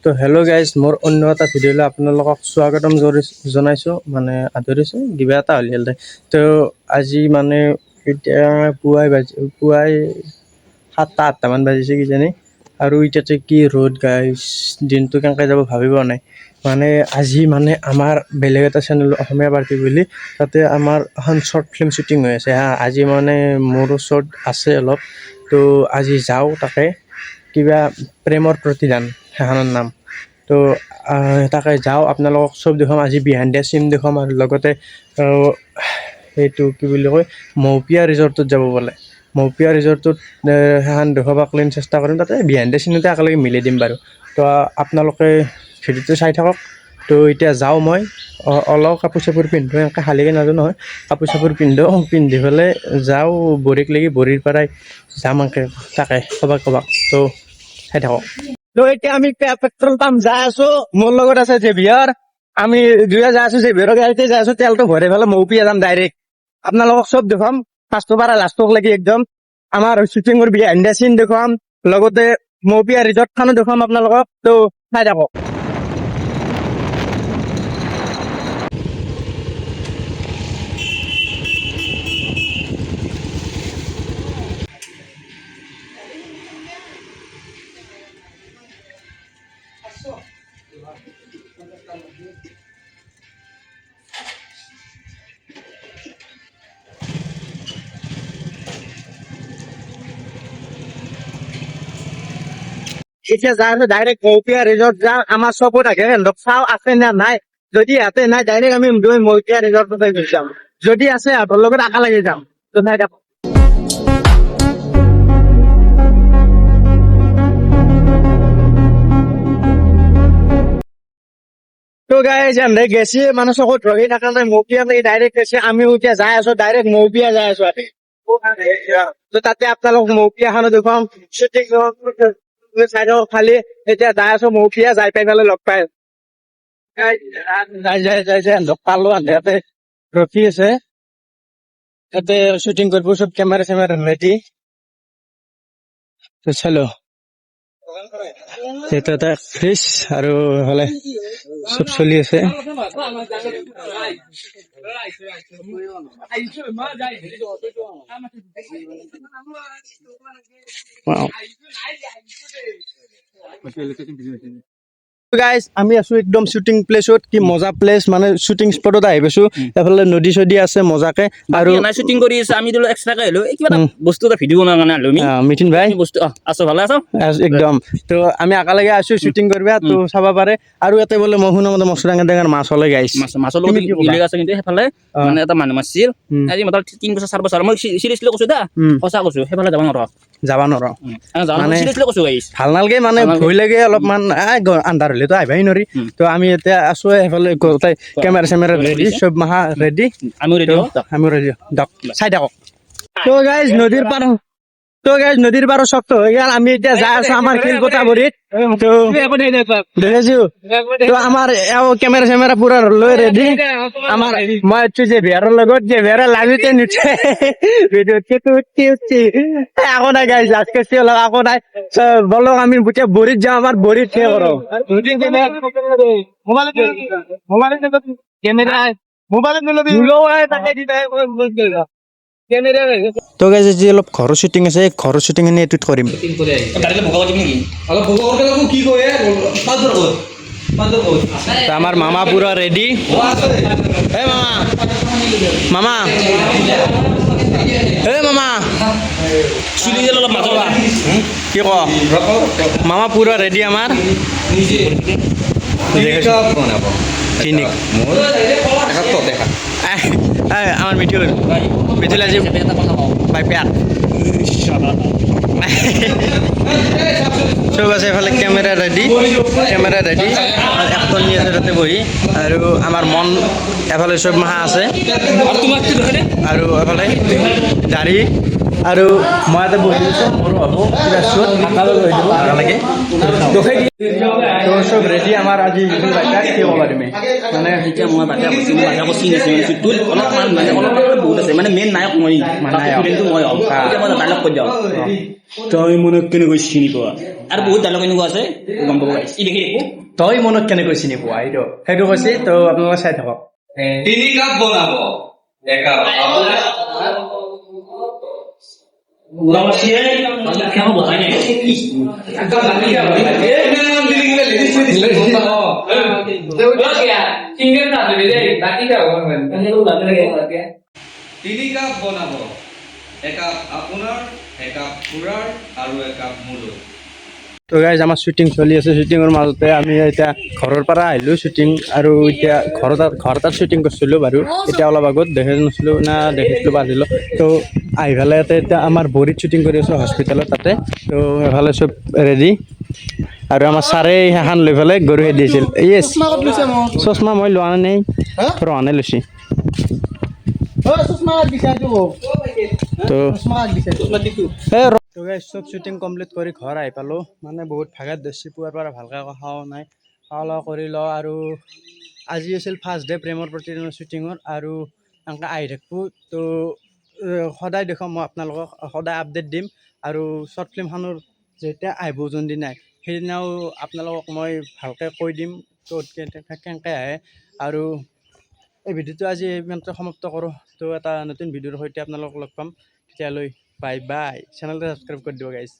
তো hello' guys, মোৰ অন্য এটা ভিডিঅ'লৈ আপোনালোকক স্বাগতম জনাইছোঁ, মানে আদৰিছোঁ কিবা এটা হ'লে। তো আজি মানে এতিয়া পুৱাই 7-8টামান বাজিছে কিজানি। আৰু এতিয়াতে কি ৰ'দ গাইজ, দিনটো কেনেকৈ যাব ভাবি পোৱা নাই। মানে আজি মানে আমাৰ বেলেগ এটা চেনেল অসমীয়া পাৰ্টি বুলি, তাতে আমাৰ এখন শ্বৰ্ট ফিল্ম শ্বুটিং হৈ আছে হা। আজি মানে মোৰো শ্বৰ্ট আছে অলপ, তো আজি যাওঁ তাকে। কিবা প্ৰেমৰ প্ৰতিদান সেইখনৰ নাম। তো তাকে যাওঁ, আপোনালোকক চব দেখুৱাম। আজি বিহাইণ্ড দ্য চিন দেখুৱাম আৰু লগতে সেইটো কি বুলি কয়, মৌপিয়া ৰিজৰ্টত যাব বোলে। মৌপিয়া ৰিজৰ্টত সেইখন দেখুৱাবলৈ চেষ্টা কৰিম। তাতে বিহাইণ্ড দ্য চিনতে একেলগে মিলাই দিম বাৰু। তো আপোনালোকে ভিডিঅ'টো চাই থাকক। তো এতিয়া যাওঁ মই, অলপ কাপোৰ চাপোৰ পিন্ধোঁ, এনেকৈ শালিকৈ নাযাওঁ নহয়। কাপোৰ চাপোৰ পিন্ধি পেলাই যাওঁ বৰিক লাগি, বৰিৰ পৰাই যাম এনেকৈ তাকে ক'বাক। তো চাই থাকক। তো এতিয়া আমি পেট্ৰল পাম্প যাই আছো, মোৰ লগত আছে জেভিয়াৰ। আমি দুয়া যাই আছো, জেভিয়াৰৰ গাড়ীতে যাই আছো। তেলটো ভৰাই পেলাই মৌপিয়া যাম ডাইৰেক্ট। আপোনালোকক চব দেখুৱাম, ফাৰ্ষ্টৰ পৰা লাষ্টক লাগি একদম। আমাৰ শ্বুটিঙৰ বিহাইণ্ড দ্য চিন দেখুৱাম, লগতে মৌপিয়া ৰিজৰ্টখনো দেখুৱাম আপোনালোকক। তো চাই থাকক। এতিয়া যাই আছো ডাইৰেক্ট মৌপিয়া ৰিজৰ্ট যাম। আমাৰ চবত থাকে চাওঁ আছে নে নাই। যদি ইয়াতে নাই, ডাইৰেক্ট আমি মৌপিয়া ৰিজৰ্টতে যাম। যদি আছে সিহঁতৰ লগত একেলগে যাম। তো চাই থাকক। তো গাইজ এনে গেছি মানে চকুত ৰখি থকা নাই, মৌপিয়া ডাইৰেক্ট গেছি। আমিও এতিয়া যাই আছো, ডাইৰেক্ট মৌপিয়া যাই আছো। তো তাতে আপোনালোক মৌপিয়াখনো দেখুৱাম, শ্বুটিং চাই থাকক খালি। এতিয়া যাই আছো মৌপিয়া, যাই পাই পেলাই লগ পাই যাই পালো। ইয়াতে ৰখি আছে, তাতে শ্বুটিং কৰিব চব, কেমেৰা চেমেৰা ৰেডি। চালো সেইটো এটা ফ্ৰিজ আৰু হ'লে চব চলি আছে। গাইজ আমি আছো একদম শ্বুটিং প্লেচত। কি মজা প্লেচ, মানে শ্বুটিং স্পটত আহি পাইছো। এফালে নদী চদী আছে মজাকে। আৰু শ্বুটিং কৰি আছে, আমি ধৰি লওক এক্সট্ৰাকে আহিলো কিবা এটা বস্তু এটা ভিডিঅ' বনোৱাৰ কাৰণে আহিলো আমি। মিথুন ভাই বস্তু আছো, ভালে আছো একদম। তো আমি একেলগে আছো শ্বুটিং কৰিবা, তো চাব পাৰে। আৰু ইয়াতে বোলে মই শুনা মতে মচুৰ টেঙাৰ মাছ হ'লে গাইছ। মাছৰ লগত মিলি আছে, কিন্তু সেইফালে মানে এটা মানুহ মাৰছিল আজি মাত্ৰ 3 বছৰ 4 বছৰ। মই চিৰিয়াছলি কৈছো দা, সঁচা কৈছো, সেইফালে যাব নোৱাৰো। মানে চিৰিয়াছলি কৈছো গাইছ, ভাল নালাগে, মানে ভয় লাগে অলপমান। আন্ধাৰ হলেতো আহিবই নোৱাৰি। তো আমি এতিয়া আছো এইফালে, কেমেৰা চেমেৰা ৰেডি, চব মাহা ৰেডি। আমিও ৰেডি আমিও ৰেডি, চাই থাকক। তো গাইজ নদীৰ পাৰ নদীৰ পাৰৰ চকটো হৈ গ'ল। আমি এতিয়া যাই আছো আমাৰ শিলপতা বৰিত। দেখিছো তো আমাৰ কেমেৰা চেমেৰা পুৰা লৈ ৰেডি। আমাৰ মই উঠছো জেভিয়াৰৰ লগত, জেভিয়াৰে লাজতে নুঠে ভিডিঅ'ত উঠছি। একো নাই গাইজ, লাজ কৰিছে অলপ, একো নাই। বলক আমি গোটেই বৰিত যাওঁ, আমাৰ বৰিত সেই কৰো। তো গাইজ যি অলপ ঘৰৰ শ্বুটিং আছে, ঘৰৰ শ্বুটিং খিনি এইটোত কৰিম। তো আমাৰ মামা পুৰা ৰেডি। হে মামা হে মামা অলপ মাজবা কি ক মামা পুৰা ৰেডি আমাৰ। আমাৰ মিঠুল আজি বাই পেট চব আছে। এফালে কেমেৰা ৰেডি এখন নি আছে তাতে বহি। আৰু আমাৰ মন এফালে চব মাহা আছে। আৰু এফালে দাঢ়ি আৰু মই ইয়াতে বহি দিছোঁ মোৰ হ'ব কিবা শ্বুট আকালৈ লৈ দিব লাগে দুখাই তো চব ৰেডি আমাৰ আজি কি ক'বা তুমি মানে এতিয়া মই বাটে কৈছোঁ বাটে কৈছি আছে মানে চুটুত অলপমান মানে বহুত আছে মানে মেইন নায়ক মই ষ্টুডেণ্টটো মই হ'ম এতিয়া মই ডাইলগ কৈ দিওঁ তই মনত কেনেকৈ চিনি পোৱা আৰু বহুত ডাইলগ এনেকুৱা আছে গম পাব পাৰি ই দেখি দেখো তই মনত কেনেকৈ চিনি পোৱা সেইটো কৈছে তো আপোনালোকে চাই থাকক তিনি কাপ বনাব একাপ কেমন বতাই নাই তিনি কাপ বনাব একাপ আপোনাৰ একাপ খুৰাৰ আৰু একাপ মোৰো তো গাইজ আমাৰ শ্বুটিং চলি আছে শ্বুটিঙৰ মাজতে আমি এতিয়া ঘৰৰ পৰা আহিলোঁ শ্বুটিং আৰু এতিয়া ঘৰ তাত শ্বুটিং কৰিছিলোঁ বাৰু এতিয়া অলপ আগত দেখিছিলোঁ বাজিলোঁ তো আহি পেলাই ইয়াতে এতিয়া আমাৰ বৰিত শ্বুটিং কৰি আছোঁ হস্পিটেলত তাতে তো এফালে চব ৰেডি আৰু আমাৰ ছাৰে সেইখন লৈ পেলাই গৰু খেদি আছিল য়েছ চশমা মই লোৱা নাই ৰহানে লৈছে তো চব শ্বুটিং কমপ্লিট কৰি ঘৰ আহি পালোঁ মানে বহুত ভাগত দচি পুৱাৰ পৰা ভালকৈ খোৱাও নাই খোৱা লোৱা কৰি লওঁ আৰু আজি আছিল ফাৰ্ষ্ট ডে প্ৰেমৰ প্ৰতিদিনৰ শ্বুটিঙৰ আৰু এনেকৈ আহি থাকোঁ তো সদায় দেখুৱাম মই আপোনালোকক সদায় আপডেট দিম আৰু শ্বৰ্ট ফিল্মখনৰ যেতিয়া আহিব যোনদিনাই সেইদিনাও আপোনালোকক মই ভালকৈ কৈ দিম ক'ত কেনেকৈ আহে আৰু এই ভিডিঅ'টো আজি ইমানতে সমাপ্ত কৰোঁ তো এটা নতুন ভিডিঅ'ৰ সৈতে আপোনালোকক লগ পাম তেতিয়ালৈ বাই বাই চেনেলটো ছাবস্ক্ৰাইব কৰি দিব গাইজ